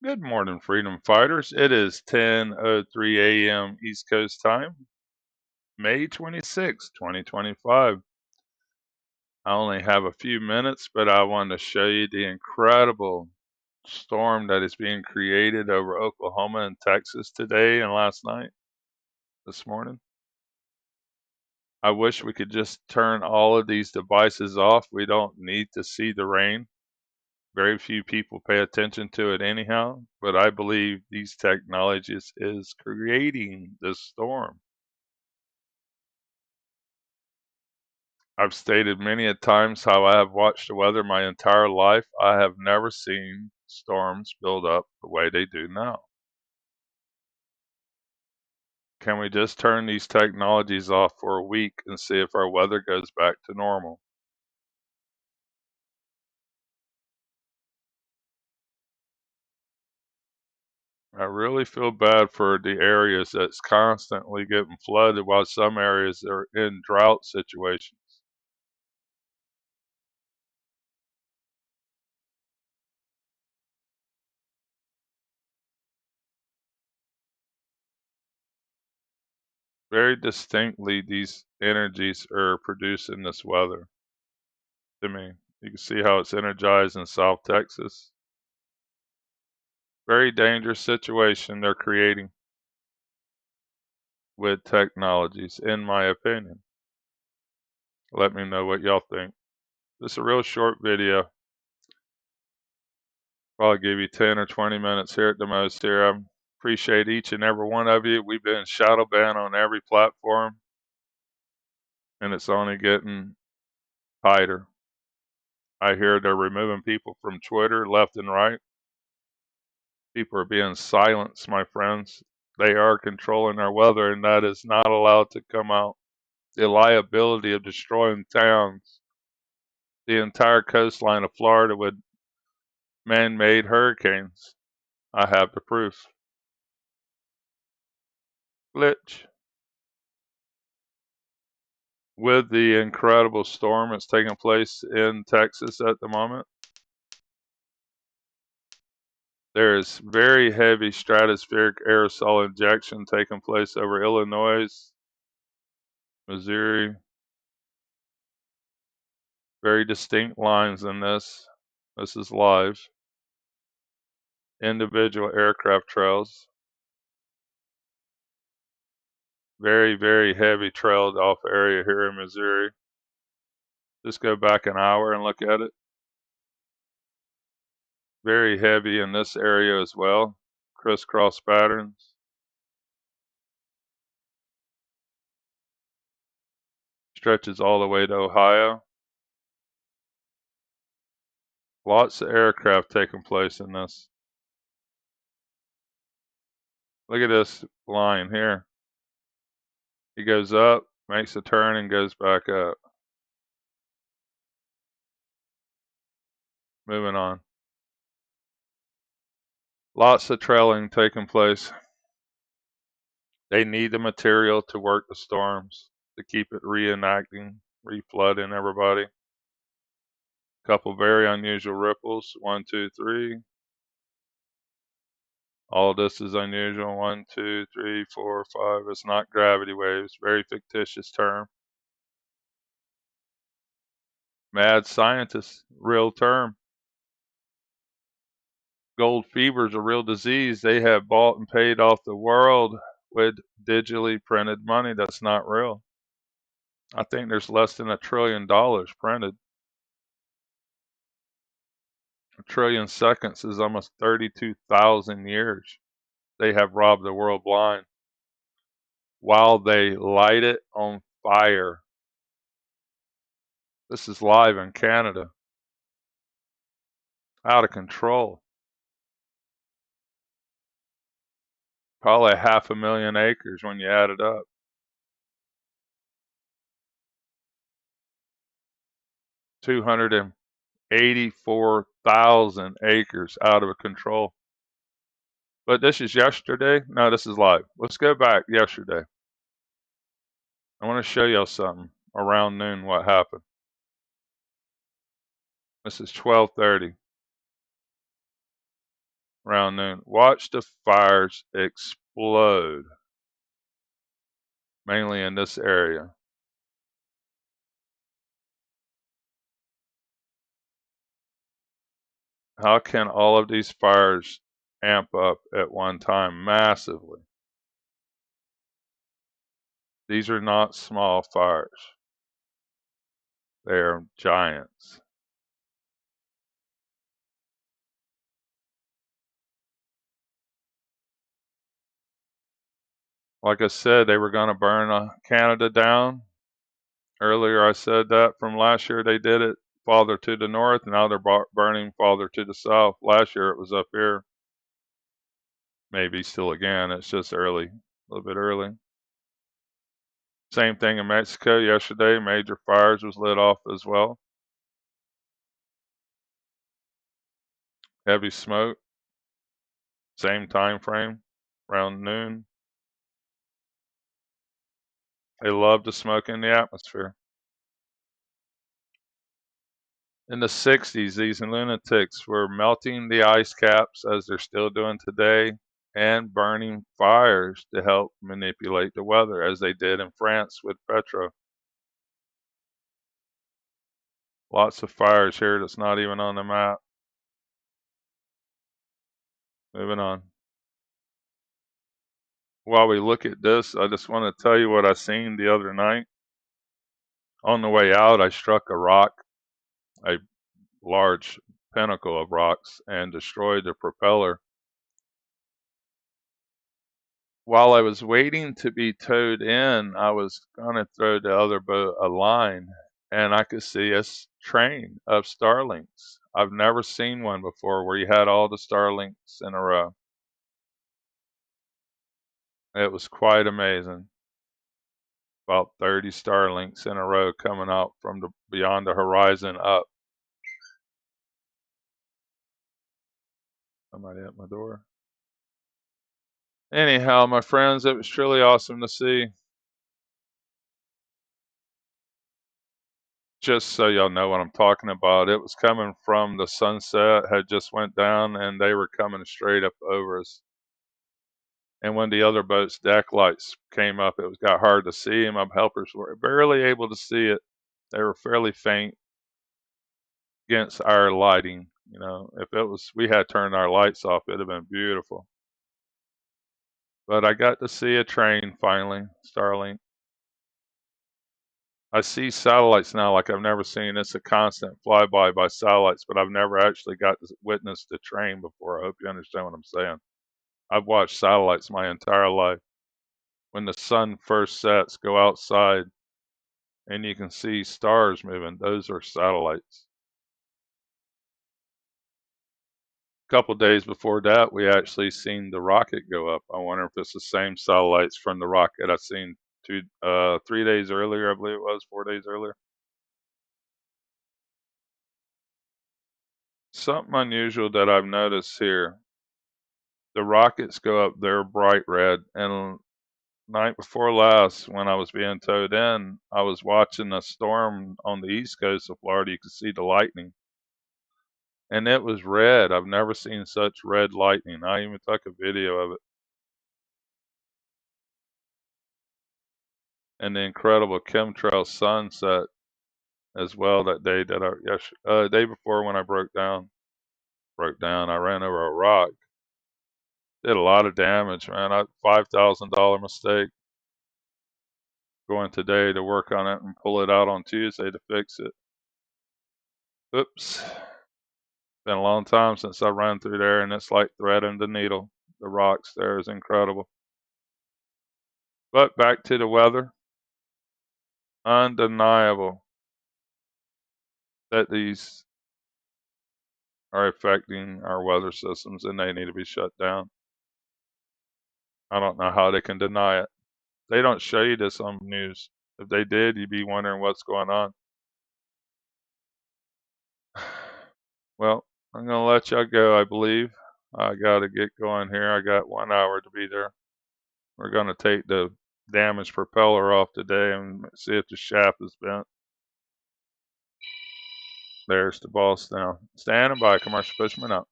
Good morning, freedom fighters. It is 10:03 a.m. East Coast time, May 26, 2025. I only have a few minutes, but I want to show you the incredible storm that is being created over Oklahoma and Texas today and last night, this morning. I wish we could just turn all of these devices off. We don't need to see the rain. Very few people pay attention to it anyhow, but I believe these technologies is creating this storm. I've stated many a times how I have watched the weather my entire life. I have never seen storms build up the way they do now. Can we just turn these technologies off for a week and see if our weather goes back to normal? I really feel bad for the areas that's constantly getting flooded while some areas are in drought situations. Very distinctly, these energies are producing this weather to me. You can see how it's energized in South Texas. Very dangerous situation they're creating with technologies, in my opinion. Let me know what y'all think. This is a real short video. Probably give you 10 or 20 minutes here at the most here. I appreciate each and every one of you. We've been shadow banned on every platform, and it's only getting tighter. I hear they're removing people from Twitter left and right. People are being silenced, my friends. They are controlling our weather, and that is not allowed to come out. The liability of destroying towns, the entire coastline of Florida with man-made hurricanes. I have the proof. Glitch. With the incredible storm that's taking place in Texas at the moment, there is very heavy stratospheric aerosol injection taking place over Illinois, Missouri. Very distinct lines in this. This is live. Individual aircraft trails. Very, very heavy trailed off area here in Missouri. Just go back an hour and look at it. Very heavy in this area as well. Crisscross patterns. Stretches all the way to Ohio. Lots of aircraft taking place in this. Look at this line here. It goes up, makes a turn, and goes back up. Moving on. Lots of trailing taking place. They need the material to work the storms, to keep it reenacting, reflooding everybody. Couple very unusual ripples. 1, 2, 3. All this is unusual. 1, 2, 3, 4, 5. It's not gravity waves. Very fictitious term. Mad scientist. Real term. Gold fever is a real disease. They have bought and paid off the world with digitally printed money that's not real. I think there's less than $1 trillion printed. 1 trillion seconds is almost 32,000 years. They have robbed the world blind while they light it on fire. This is live in Canada. Out of control. Probably 500,000 acres when you add it up. 284,000 acres out of control. But this is yesterday. No, this is live. Let's go back yesterday. I want to show y'all something around noon what happened. This is 12:30. around noon. Watch the fires explode, mainly in this area. How can all of these fires amp up at one time massively? These are not small fires. They are giants. Like I said, they were going to burn Canada down. Earlier I said that from last year they did it farther to the north. Now they're burning farther to the south. Last year it was up here. Maybe still again. It's just early, a little bit early. Same thing in Mexico yesterday. Major fires was lit off as well. Heavy smoke. Same time frame, around noon. They love the smoke in the atmosphere. In the 60s, these lunatics were melting the ice caps, as they're still doing today, and burning fires to help manipulate the weather, as they did in France with Petro. Lots of fires here that's not even on the map. Moving on. While we look at this, I just want to tell you what I seen the other night. On the way out, I struck a rock, a large pinnacle of rocks, and destroyed the propeller. While I was waiting to be towed in, I was going to throw the other boat a line, and I could see a train of Starlinks. I've never seen one before where you had all the Starlinks in a row. It was quite amazing. About 30 Starlinks in a row coming out from beyond the horizon up. Somebody at my door. Anyhow, my friends, it was truly awesome to see. Just so y'all know what I'm talking about, it was coming from the sunset, had just went down, and they were coming straight up over us. And when the other boat's deck lights came up, it got hard to see, and my helpers were barely able to see it. They were fairly faint against our lighting. You know, if it was, we had turned our lights off, it'd have been beautiful. But I got to see a train finally, Starlink. I see satellites now like I've never seen. It's a constant flyby by satellites, but I've never actually got to witness the train before. I hope you understand what I'm saying. I've watched satellites my entire life. When the sun first sets, go outside and you can see stars moving. Those are satellites. A couple days before that, we actually seen the rocket go up. I wonder if it's the same satellites from the rocket I seen 3 days earlier, I believe it was, 4 days earlier. Something unusual that I've noticed here. The rockets go up, they're bright red. And night before last, when I was being towed in, I was watching a storm on the east coast of Florida. You could see the lightning. And it was red. I've never seen such red lightning. I even took a video of it. And the incredible chemtrail sunset as well that day day before when I broke down. I ran over a rock. Did a lot of damage, man. $5,000 mistake. Going today to work on it and pull it out on Tuesday to fix it. Oops. Been a long time since I ran through there, and it's like threading the needle. The rocks there is incredible. But back to the weather. Undeniable that these are affecting our weather systems and they need to be shut down. I don't know how they can deny it. They don't show you this on news. If they did, you'd be wondering what's going on. Well, I'm going to let y'all go, I believe. I got to get going here. I got 1 hour to be there. We're going to take the damaged propeller off today and see if the shaft is bent. There's the boss now. Standing by. Commercial Fisherman out.